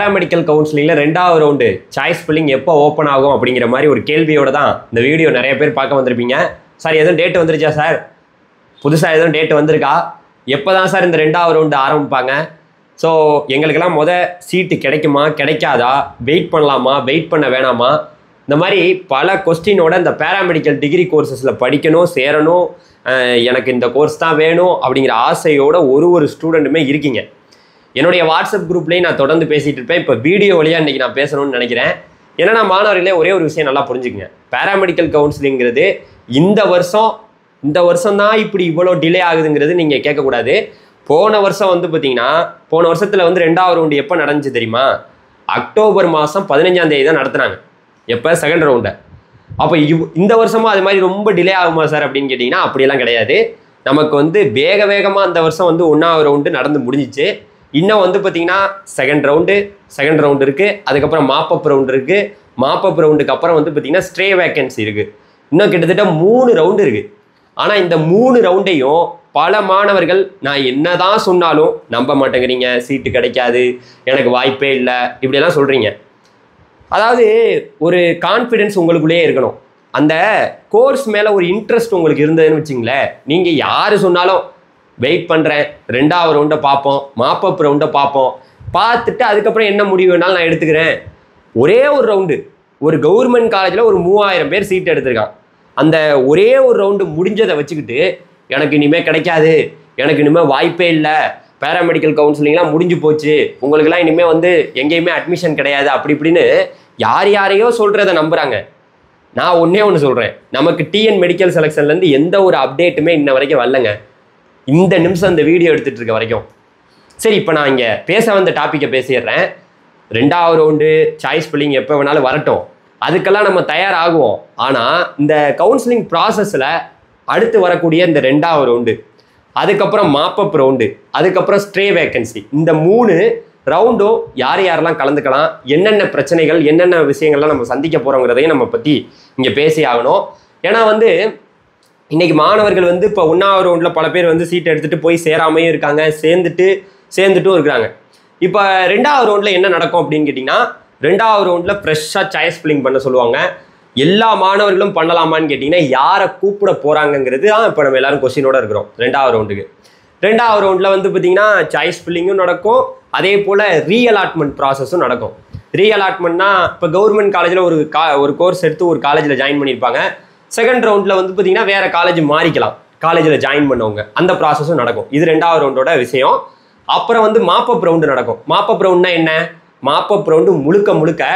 Paramedical கவுன்சிலிங்கில் 2வது round choice filling எப்போ ஓப்பன் ஆகும் அப்படிங்கிற மாதிரி ஒரு கேள்வியோட தான் இந்த வீடியோ நிறைய பேர் பார்க்க வந்திருப்பீங்க. சார் எதுவும் டேட் வந்துருச்சா சார், புதுசாக எதுவும் டேட் வந்திருக்கா, எப்போ தான் சார் இந்த 2வது ரவுண்டு ஆரம்பிப்பாங்க, ஸோ எங்களுக்கெல்லாம் சீட்டு கிடைக்குமா கிடைக்காதா, வெயிட் பண்ணலாமா வெயிட் பண்ண வேணாமா, இந்த மாதிரி பல கொஸ்டினோட இந்த பேராமெடிக்கல் டிகிரி கோர்சஸில் படிக்கணும் சேரணும், எனக்கு இந்த கோர்ஸ் தான் வேணும் அப்படிங்கிற ஆசையோட ஒரு ஸ்டூடெண்ட்டுமே இருக்கீங்க. என்னுடைய வாட்ஸ்அப் குரூப்லேயும் நான் தொடர்ந்து பேசிகிட்டு இருப்பேன். இப்போ வீடியோ வழியாக இன்றைக்கி நான் பேசணும்னு நினைக்கிறேன். ஏன்னா மாணவர்களே ஒரே ஒரு விஷயம் நல்லா புரிஞ்சுக்குங்க. பேராமெடிக்கல் கவுன்சிலிங்கிறது இந்த வருஷம் தான் இப்படி இவ்வளோ டிலே ஆகுதுங்கிறது நீங்கள் கேட்கக்கூடாது. போன வருஷம் பார்த்தீங்கன்னா போன வருஷத்தில் 2வது ரவுண்டு எப்போ நடந்துச்சு தெரியுமா? அக்டோபர் மாதம் 15ஆம் தேதி தான் நடத்துனாங்க. எப்போ? செகண்ட் ரவுண்டை. அப்போ இந்த வருஷமும் அது மாதிரி ரொம்ப டிலே ஆகுமா சார் அப்படின்னு கேட்டிங்கன்னா அப்படியெல்லாம் கிடையாது. நமக்கு வேகமாக அந்த வருஷம் 1வது ரவுண்டு நடந்து முடிஞ்சிச்சு. இன்னும் பார்த்தீங்கன்னா செகண்ட் ரவுண்டு இருக்குது, அதுக்கப்புறம் மாப்பப் ரவுண்டு இருக்குது, மாப்பப் ரவுண்டுக்கு அப்புறம் பார்த்தீங்கன்னா ஸ்ட்ரே வேக்கன்சி இருக்குது. இன்னும் கிட்டத்தட்ட 3 ரவுண்டு இருக்குது. ஆனால் இந்த 3 ரவுண்டையும் பல மாணவர்கள் நான் என்ன தான் சொன்னாலும் நம்ப மாட்டேங்கிறீங்க, சீட்டு கிடைக்காது, எனக்கு வாய்ப்பே இல்லை, இப்படியெல்லாம் சொல்கிறீங்க. அதாவது ஒரு கான்ஃபிடென்ஸ் உங்களுக்குள்ளேயே இருக்கணும். அந்த கோர்ஸ் மேலே ஒரு இன்ட்ரெஸ்ட் உங்களுக்கு இருந்ததுன்னு வச்சிங்களேன், நீங்கள் யார் சொன்னாலும் வெயிட் பண்ணுறேன், 2வது ரவுண்டை பார்ப்போம், மாப்பப் ரவுண்டை பார்ப்போம், பார்த்துட்டு அதுக்கப்புறம் என்ன முடிவு வேணாலும் நான் எடுத்துக்கிறேன். ஒரே ஒரு ரவுண்டு ஒரு கவர்மெண்ட் காலேஜில் ஒரு 3000 பேர் சீட் எடுத்திருக்கான். அந்த ஒரே ஒரு ரவுண்டு முடிஞ்சதை வச்சுக்கிட்டு எனக்கு இனிமேல் கிடைக்காது, எனக்கு இனிமேல் வாய்ப்பே இல்லை, பேராமெடிக்கல் கவுன்சிலிங்லாம் முடிஞ்சு போச்சு, உங்களுக்கெல்லாம் இனிமேல் எங்கேயுமே அட்மிஷன் கிடையாது அப்படி இப்படின்னு யாரையோ சொல்கிறத நம்புகிறாங்க. நான் ஒன்று சொல்கிறேன், நமக்கு டிஎன் மெடிக்கல் செலெக்ஷன்லேருந்து எந்த ஒரு அப்டேட்டுமே இன்ன வரைக்கும் வரலங்க, இந்த நிமிஷம் இந்த வீடியோ எடுத்துகிட்டு இருக்க வரைக்கும். சரி, இப்போ நான் இங்கே பேச வந்த டாப்பிக்கை பேசிடுறேன். 2வது ரவுண்டு சாய்ஸ் ஃபில்லிங் எப்போ வேணாலும் வரட்டும், அதுக்கெல்லாம் நம்ம தயாராகுவோம். ஆனால் இந்த கவுன்சிலிங் ப்ராசஸில் அடுத்து வரக்கூடிய இந்த 2வது ரவுண்டு, அதுக்கப்புறம் மாப்பப் ரவுண்டு, அதுக்கப்புறம் ஸ்ட்ரே வேக்கன்சி, இந்த 3 ரவுண்டும் யாரெல்லாம் கலந்துக்கலாம், என்னென்ன பிரச்சனைகள் என்னென்ன விஷயங்கள்லாம் நம்ம சந்திக்க போகிறோங்கிறதையும் நம்ம பற்றி இங்கே பேசி ஆகணும். ஏன்னா இன்றைக்கி மாணவர்கள் இப்போ 1வது ரவுண்டில் பல பேர் சீட் எடுத்துகிட்டு போய் சேராமையும் இருக்காங்க, சேர்ந்துட்டும் இருக்கிறாங்க. இப்போ 2வது ரவுண்டில் என்ன நடக்கும் அப்படின்னு கேட்டிங்கன்னா, 2வது ரவுண்டில் ஃப்ரெஷ்ஷாக சாய்ஸ் ஃபில்லிங் பண்ண சொல்லுவாங்க. எல்லா மாணவர்களும் பண்ணலாமான்னு கேட்டிங்கன்னா யாரை கூப்பிட போகிறாங்கங்கிறது தான் இப்போ நம்ம எல்லோரும் கொஸ்டினோட இருக்கிறோம். 2வது ரவுண்டுக்கு 2வது ரவுண்டில் பார்த்திங்கன்னா சாய்ஸ் ஃபில்லிங்கும் நடக்கும், அதே போல் ரீஅலாட்மெண்ட் ப்ராசஸும் நடக்கும். ரீஅலாட்மெண்ட்னா இப்போ கவர்மெண்ட் காலேஜில் ஒரு கோர்ஸ் எடுத்து ஒரு காலேஜில் ஜாயின் பண்ணியிருப்பாங்க. செகண்ட் ரவுண்டில் பார்த்திங்கன்னா வேறு காலேஜ் மாறிக்கலாம், காலேஜில் ஜாயின் பண்ணவங்க, அந்த ப்ராசஸும் நடக்கும். இது 2வது ரவுண்டோட விஷயம். அப்புறம் மாப்பப் ரவுண்டு நடக்கும். மாப்பப் ரவுண்ட்னா என்ன? மாப்பப் ரவுண்டு முழுக்க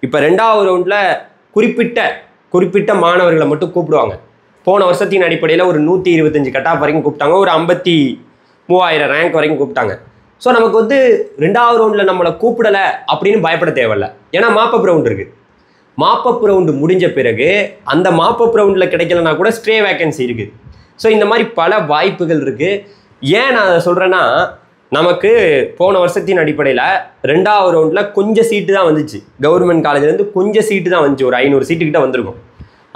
இப்போ 2வது ரவுண்டில் குறிப்பிட்ட மாணவர்களை மட்டும் கூப்பிடுவாங்க. போன வருஷத்தின் அடிப்படையில் ஒரு 125 கட் ஆஃப் வரைக்கும் கூப்பிட்டாங்க, ஒரு 53,000 ரேங்க் வரைக்கும் கூப்பிட்டாங்க. ஸோ நமக்கு 2வது ரவுண்டில் நம்மளை கூப்பிடலை அப்படின்னு பயப்பட தேவையில்லை. ஏன்னா மாப்பப் ரவுண்டு இருக்குது. மாப்பப் ரவுண்டு முடிஞ்ச பிறகு அந்த மாப்பப் ரவுண்டில் கிடைக்கலனா கூட ஸ்ட்ரே வேக்கன்சி இருக்குது. ஸோ இந்த மாதிரி பல வாய்ப்புகள் இருக்குது. ஏன் நான் அதை சொல்கிறேன்னா, நமக்கு போன வருஷத்தின் அடிப்படையில் 2வது ரவுண்டில் கொஞ்சம் சீட்டு தான் வந்துச்சு. கவர்மெண்ட் காலேஜ்லேருந்து கொஞ்சம் சீட்டு தான் வந்துச்சு, ஒரு 500 சீட்டுக்கிட்ட வந்திருக்கும்.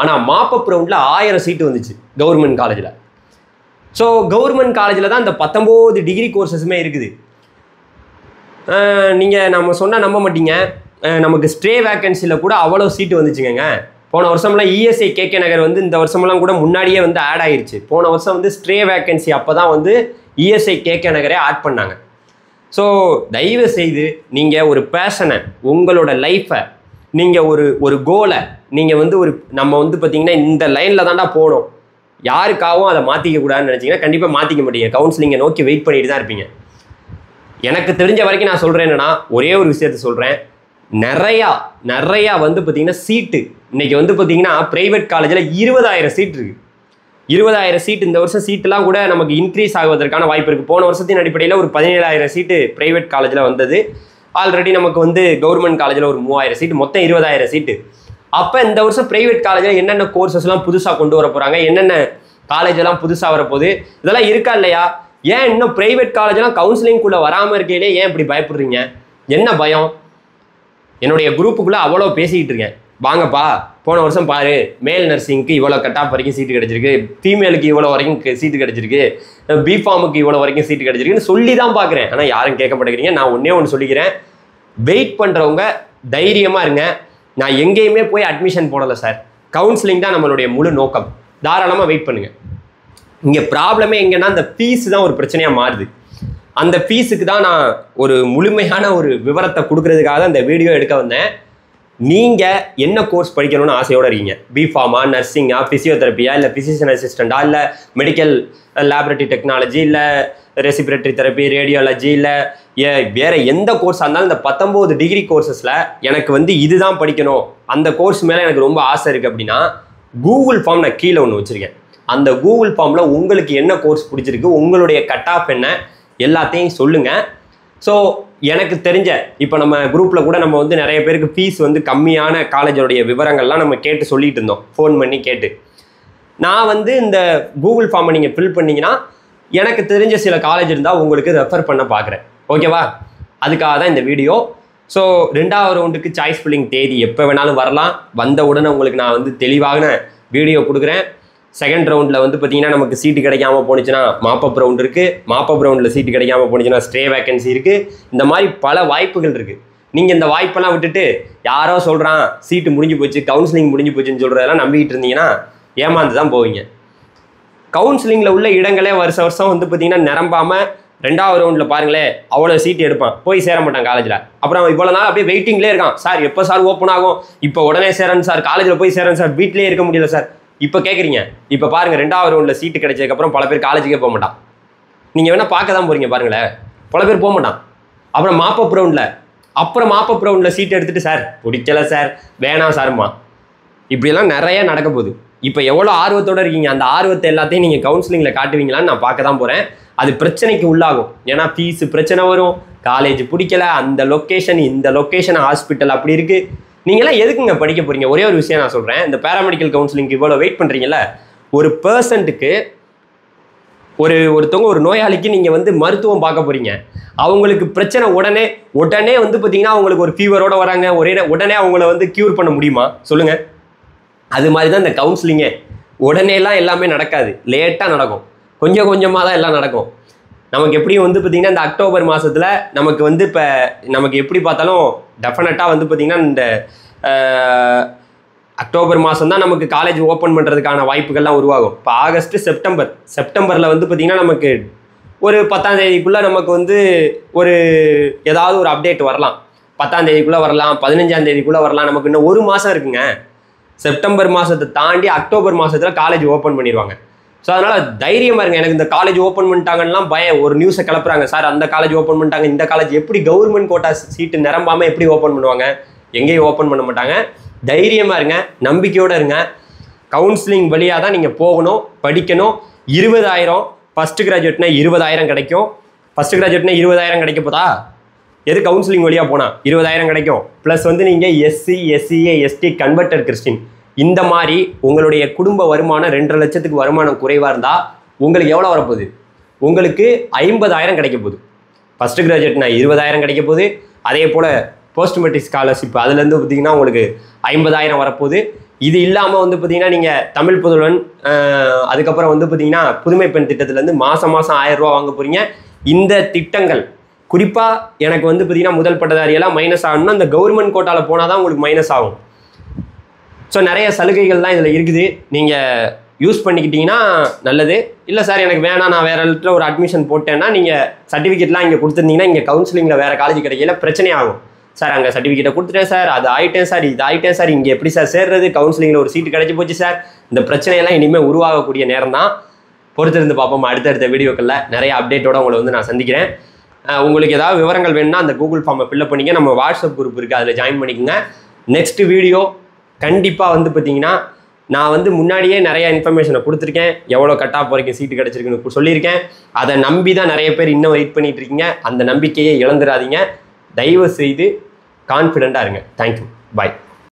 ஆனால் மாப்பப் ரவுண்டில் 1000 சீட்டு வந்துச்சு கவர்மெண்ட் காலேஜில். ஸோ கவர்மெண்ட் காலேஜில் தான் இந்த 19 டிகிரி கோர்சஸுமே இருக்குது. நீங்கள் நம்ம சொன்னால் நம்ப மாட்டீங்க, நமக்கு ஸ்ட்ரே வேக்கன்சியில் கூட அவ்வளோ சீட்டு வந்துச்சுங்க. போன வருஷம்லாம் இஎஸ்ஐ கேகே நகர் இந்த வருஷமெல்லாம் கூட முன்னாடியே ஆட் ஆகிருச்சு. போன வருஷம் ஸ்ட்ரே வேக்கன்சி அப்போ தான் இஎஸ்ஐ கேகே நகரே ஆட் பண்ணாங்க. ஸோ தயவு செய்து நீங்கள் ஒரு பேஷனை, உங்களோட லைஃப்பை, நீங்கள் ஒரு கோலை நீங்கள் நம்ம பார்த்திங்கன்னா இந்த லைனில் தாண்டா போகணும், யாருக்காகவும் அதை மாற்றிக்க கூடாதுன்னு நினச்சிங்கன்னா கண்டிப்பாக மாற்றிக்க மாட்டீங்க. கவுன்சிலிங்கை நோக்கி வெயிட் பண்ணிட்டு தான் இருப்பீங்க. எனக்கு தெரிஞ்ச வரைக்கும் நான் சொல்கிறேன் என்னென்னா, ஒரே ஒரு விஷயத்த சொல்கிறேன், நிறையா பார்த்திங்கன்னா சீட்டு இன்றைக்கி பார்த்திங்கன்னா ப்ரைவேட் காலேஜில் 20,000 சீட் இருக்குது. 20,000 சீட் இந்த வருஷம் சீட்டெலாம் கூட நமக்கு இன்க்ரீஸ் ஆகுவதற்கான வாய்ப்பு இருக்குது. போன வருஷத்தின் அடிப்படையில் ஒரு 17,000 சீட்டு ப்ரைவேட் காலேஜில் வந்தது. ஆல்ரெடி நமக்கு கவர்மெண்ட் காலேஜில் ஒரு 3,000 சீட்டு, மொத்தம் 20,000 சீட்டு. அப்போ இந்த வருஷம் ப்ரைவேட் காலேஜில் என்னென்ன கோர்சஸ்லாம் புதுசாக கொண்டு வர போகிறாங்க, என்னென்ன காலேஜெல்லாம் புதுசாக வரப்போகுது, இதெல்லாம் இருக்கா இல்லையா? ஏன் இன்னும் ப்ரைவேட் காலேஜெலாம் கவுன்சிலிங்குள்ளே வராமல் இருக்கையிலே ஏன் இப்படி பயப்படுறீங்க? என்ன பயம்? என்னுடைய குரூப்புக்குள்ளே அவ்வளோ பேசிக்கிட்டு இருக்கேன், வாங்கப்பா போன வருஷம் பாரு, மேல் நர்சிங்க்கு இவ்வளோ கட் ஆஃப் வரைக்கும் சீட்டு கிடச்சிருக்கு, ஃபீமேலுக்கு இவ்வளோ வரைக்கும் சீட்டு கிடச்சிருக்கு, பிஃபார்முக்கு இவ்வளோ வரைக்கும் சீட்டு கிடச்சிருக்குன்னு சொல்லி தான் பார்க்குறேன். ஆனால் யாரும் கேட்க மாட்டேங்கிறீங்க. நான் ஒன்றே ஒன்று சொல்லிக்கிறேன், வெயிட் பண்ணுறவங்க தைரியமாக இருங்க. நான் எங்கேயுமே போய் அட்மிஷன் போடலை சார், கவுன்சிலிங் தான் நம்மளுடைய முழு நோக்கம். தாராளமாக வெயிட் பண்ணுங்கள். இங்கே ப்ராப்ளமே எங்கன்னா அந்த ஃபீஸ் தான் ஒரு பிரச்சனையாக மாறுது. அந்த ஃபீஸுக்கு தான் நான் ஒரு முழுமையான ஒரு விவரத்தை கொடுக்கறதுக்காக தான் இந்த வீடியோ எடுக்க வந்தேன். நீங்கள் என்ன கோர்ஸ் படிக்கணும்னு ஆசையோடு இருக்கீங்க? பிஃபார்மா, நர்சிங்கா, ஃபிசியோதெரப்பியா, இல்லை ஃபிசிஷியன் அசிஸ்டண்டா, இல்லை மெடிக்கல் லேபரட்டரி டெக்னாலஜி, இல்லை ரெசிபிரேட்டரி தெரப்பி, ரேடியாலஜி, இல்லை வேறு எந்த கோர்ஸாக இருந்தாலும் இந்த 19 டிகிரி கோர்சஸில் எனக்கு வந்து இதுதான் படிக்கணும், அந்த கோர்ஸ் மேலே எனக்கு ரொம்ப ஆசை இருக்குது அப்படின்னா கூகுள் ஃபார்ம் நான் கீழே ஒன்று வச்சுருக்கேன். அந்த கூகுள் ஃபார்மில் உங்களுக்கு என்ன கோர்ஸ் பிடிச்சிருக்கு, உங்களுடைய கட் ஆஃப் என்ன, எல்லாத்தையும் சொல்லுங்கள். ஸோ எனக்கு தெரிஞ்ச இப்போ நம்ம குரூப்பில் கூட நம்ம வந்து நிறைய பேருக்கு ஃபீஸ் வந்து கம்மியான காலேஜோடைய விவரங்கள்லாம் நம்ம கேட்டு சொல்லிட்டு இருந்தோம், ஃபோன் பண்ணி கேட்டு. நான் வந்து இந்த கூகுள் ஃபார்மை நீங்கள் ஃபில் பண்ணிங்கன்னா எனக்கு தெரிஞ்ச சில காலேஜ் இருந்தால் உங்களுக்கு ரெஃபர் பண்ண பார்க்குறேன். ஓகேவா? அதுக்காக தான் இந்த வீடியோ. ஸோ 2வது ரவுண்டுக்கு சாய்ஸ் ஃபில்லிங் தேதி எப்போ வேணாலும் வரலாம். வந்த உடனே உங்களுக்கு நான் வந்து தெளிவான வீடியோ கொடுக்குறேன். செகண்ட் ரவுண்டில் வந்து பார்த்தீங்கன்னா நமக்கு சீட்டு கிடைக்காம போணுச்சுன்னா மாப்பப் ரவுண்ட் இருக்குது. மாப்பப் ரவுண்டில் சீட்டு கிடைக்காம போணுச்சுன்னா ஸ்டே வேக்கன்சி இருக்குது. இந்த மாதிரி பல வாய்ப்புகள் இருக்குது. நீங்கள் இந்த வாய்ப்பெல்லாம் விட்டுட்டு யாரோ சொல்கிறான் சீட்டு முடிஞ்சு போச்சு, கவுன்சிலிங் முடிஞ்சு போச்சுன்னு சொல்கிறதெல்லாம் நம்பிக்கிட்டு இருந்தீங்கன்னா ஏமாந்து தான் போவீங்க. கவுன்சிலிங்கில் உள்ள இடங்களே வருஷம் வந்து பார்த்தீங்கன்னா நிரம்பாமல் 2வது ரவுண்டில் பாருங்களேன் அவ்வளோ சீட்டு எடுப்பான், போய் சேர மாட்டான் காலேஜில். அப்புறம் இவ்வளோ நாள் அப்படியே வெயிட்டிங்லேயே இருக்கான். சார் எப்போ சார் ஓப்பன் ஆகும், இப்போ உடனே சேரன் சார், காலேஜில் போய் சேரன் சார், வீட்டிலே இருக்க முடியல சார். இப்போ கேட்குறீங்க. இப்போ பாருங்கள் 2வது ரவுண்டில் சீட்டு கிடைச்சதுக்கப்புறம் பல பேர் காலேஜுக்கே போக மாட்டான். நீங்கள் வேணால் பார்க்க தான் போகிறீங்க பாருங்களேன், பல பேர் போக மாட்டான். அப்புறம் மாப்பப் ரவுண்டில் சீட் எடுத்துகிட்டு சார் பிடிக்கல சார், வேணாம் சார்மா, இப்படியெல்லாம் நிறைய நடக்க போகுது. இப்போ எவ்வளோ ஆர்வத்தோடு இருக்கீங்க, அந்த ஆர்வத்தை எல்லாத்தையும் நீங்கள் கவுன்சிலிங்கில் காட்டுவீங்களான்னு நான் பார்க்க தான் போகிறேன். அது பிரச்சனைக்கு உள்ளாகும். ஏன்னா ஃபீஸு பிரச்சனை வரும், காலேஜ் பிடிக்கல, அந்த லொக்கேஷன் இந்த லொக்கேஷன், ஹாஸ்பிட்டல் அப்படி இருக்குது. நீங்களாம் எதுக்குங்க படிக்க போகிறீங்க? ஒரே ஒரு விஷயம் நான் சொல்கிறேன். இந்த பேராமெடிக்கல் கவுன்சிலிங்க்கு இவ்வளோ வெயிட் பண்ணுறீங்கல்ல, ஒரு பர்சன்ட்டுக்கு ஒருத்தவங்க ஒரு நோயாளிக்கு நீங்கள் வந்து மருத்துவம் பார்க்க போகிறீங்க. அவங்களுக்கு பிரச்சனை உடனே வந்து பார்த்தீங்கன்னா அவங்களுக்கு ஒரு ஃபீவரோடு வராங்க, உடனே அவங்கள வந்து க்யூர் பண்ண முடியுமா சொல்லுங்கள்? அது மாதிரி தான் இந்த கவுன்சிலிங்கே. உடனேலாம் எல்லாமே நடக்காது, லேட்டாக நடக்கும், கொஞ்சம் கொஞ்சமாக தான் எல்லாம் நடக்கும். நமக்கு எப்படியும் வந்து பார்த்திங்கன்னா இந்த அக்டோபர் மாதத்தில் நமக்கு வந்து இப்போ நமக்கு எப்படி பார்த்தாலும் டெஃபினட்டாக வந்து பார்த்திங்கன்னா இந்த அக்டோபர் மாதம் தான் நமக்கு காலேஜ் ஓப்பன் பண்ணுறதுக்கான வாய்ப்புகள்லாம் உருவாகும். இப்போ ஆகஸ்ட், செப்டம்பரில் வந்து பார்த்திங்கன்னா நமக்கு ஒரு 10ஆம் தேதிக்குள்ளே நமக்கு வந்து ஏதாவது ஒரு அப்டேட் வரலாம். 10ஆம் தேதிக்குள்ளே வரலாம், 15ஆம் தேதிக்குள்ளே வரலாம். நமக்கு இன்னும் 1 மாதம் இருக்குங்க. செப்டம்பர் மாதத்தை தாண்டி அக்டோபர் மாதத்தில் காலேஜ் ஓப்பன் பண்ணிடுவாங்க. ஸோ அதனால் தைரியமாக இருங்க. எனக்கு இந்த காலேஜ் ஓப்பன் பண்ணிட்டாங்கன்னா பயம். ஒரு நியூஸை கிளப்புறாங்க, சார் அந்த காலேஜ் ஓப்பன் பண்ணிட்டாங்க, இந்த காலேஜ் எப்படி கவர்மெண்ட் கோட்டா சீட்டு நிரம்பாமல் எப்படி ஓப்பன் பண்ணுவாங்க? எங்கேயும் ஓப்பன் பண்ண மாட்டாங்க. தைரியமாக இருங்க, நம்பிக்கையோடு இருங்க. கவுன்சிலிங் வழியாக தான் நீங்கள் போகணும், படிக்கணும். 20,000 ஃபஸ்ட்டு கிராஜுவேட்னா 20,000 கிடைக்கும். ஃபஸ்ட்டு கிராஜுவேட்னா 20,000 கிடைக்க போதா? எது கவுன்சிலிங் வழியாக போனால் 20,000 கிடைக்கும். ப்ளஸ் வந்து நீங்கள் SC, SCA, ST, converted Christian, இந்த மாதிரி உங்களுடைய குடும்ப வருமானம் 2.5 லட்சத்துக்கு வருமானம் குறைவாக இருந்தால் உங்களுக்கு எவ்வளோ வரப்போகுது? உங்களுக்கு 50,000 கிடைக்க போகுது. ஃபஸ்ட்டு கிராஜுவேட்னா 20,000 கிடைக்க போகுது. அதே போல் போஸ்ட் மெட்ரிக் ஸ்காலர்ஷிப் அதுலேருந்து பார்த்திங்கன்னா உங்களுக்கு 50,000 வரப்போகுது. இது இல்லாமல் வந்து பார்த்திங்கன்னா நீங்கள் தமிழ் புதல்வன், அதுக்கப்புறம் வந்து பார்த்திங்கன்னா புதுமை பெண் திட்டத்துலேருந்து மாதம் 1000 ரூபா வாங்க போகிறீங்க. இந்த திட்டங்கள் குறிப்பாக எனக்கு வந்து பார்த்திங்கன்னா முதல் பட்டதாரியெல்லாம் மைனஸ் ஆகணும்னா இந்த கவர்மெண்ட் கோட்டாவில் போனால் தான் உங்களுக்கு மைனஸ் ஆகும். ஸோ நிறைய சலுகைகள்லாம் இதில் இருக்குது. நீங்கள் யூஸ் பண்ணிக்கிட்டிங்கன்னா நல்லது. இல்லை சார் எனக்கு வேணாம், நான் வேறு இடத்துல ஒரு அட்மிஷன் போட்டேன்னா நீங்கள் சர்டிஃபிகேட்லாம் இங்கே கொடுத்துருந்தீங்கன்னா இங்கே கவுன்சிலிங்கில் வேறு காலேஜ் கிடைக்கல, பிரச்சனை ஆகும். சார் அங்கே சர்டிஃபிகேட்டை கொடுத்துட்டேன் சார், அது ஆகிட்டேன் சார், இது ஆகிட்டேன் சார், இங்கே எப்படி சார் சேர்றது, கவுன்சிலிங்கில் ஒரு சீட்டு கிடைச்சி போச்சு சார். இந்த பிரச்சனையெல்லாம் இனிமேல் உருவாகக்கூடிய நேரம் தான். பொறுத்திருந்து பார்ப்போம். அடுத்தடுத்த வீடியோக்களில் நிறைய அப்டேட்டோடு உங்களை வந்து நான் சந்திக்கிறேன். உங்களுக்கு ஏதாவது விவரங்கள் வேணும்னா அந்த கூகுள் ஃபார்மை ஃபில்அப் பண்ணிங்க. நம்ம வாட்ஸ்அப் குரூப் இருக்குது, அதில் ஜாயின் பண்ணிக்கோங்க. நெக்ஸ்ட் வீடியோ கண்டிப்பாக வந்து பார்த்தீங்கன்னா நான் வந்து முன்னாடியே நிறைய இன்ஃபர்மேஷனை கொடுத்துருக்கேன். எவ்வளோ கட்டாக வரைக்கும் சீட்டு கிடச்சிருக்குன்னு சொல்லியிருக்கேன். அதை நம்பி தான் நிறைய பேர் இன்னும் வெயிட் பண்ணிகிட்டு இருக்கீங்க. அந்த நம்பிக்கையை இழந்துடாதீங்க. தயவு செய்து கான்ஃபிடெண்ட்டாக இருங்க. தேங்க்யூ, பாய்.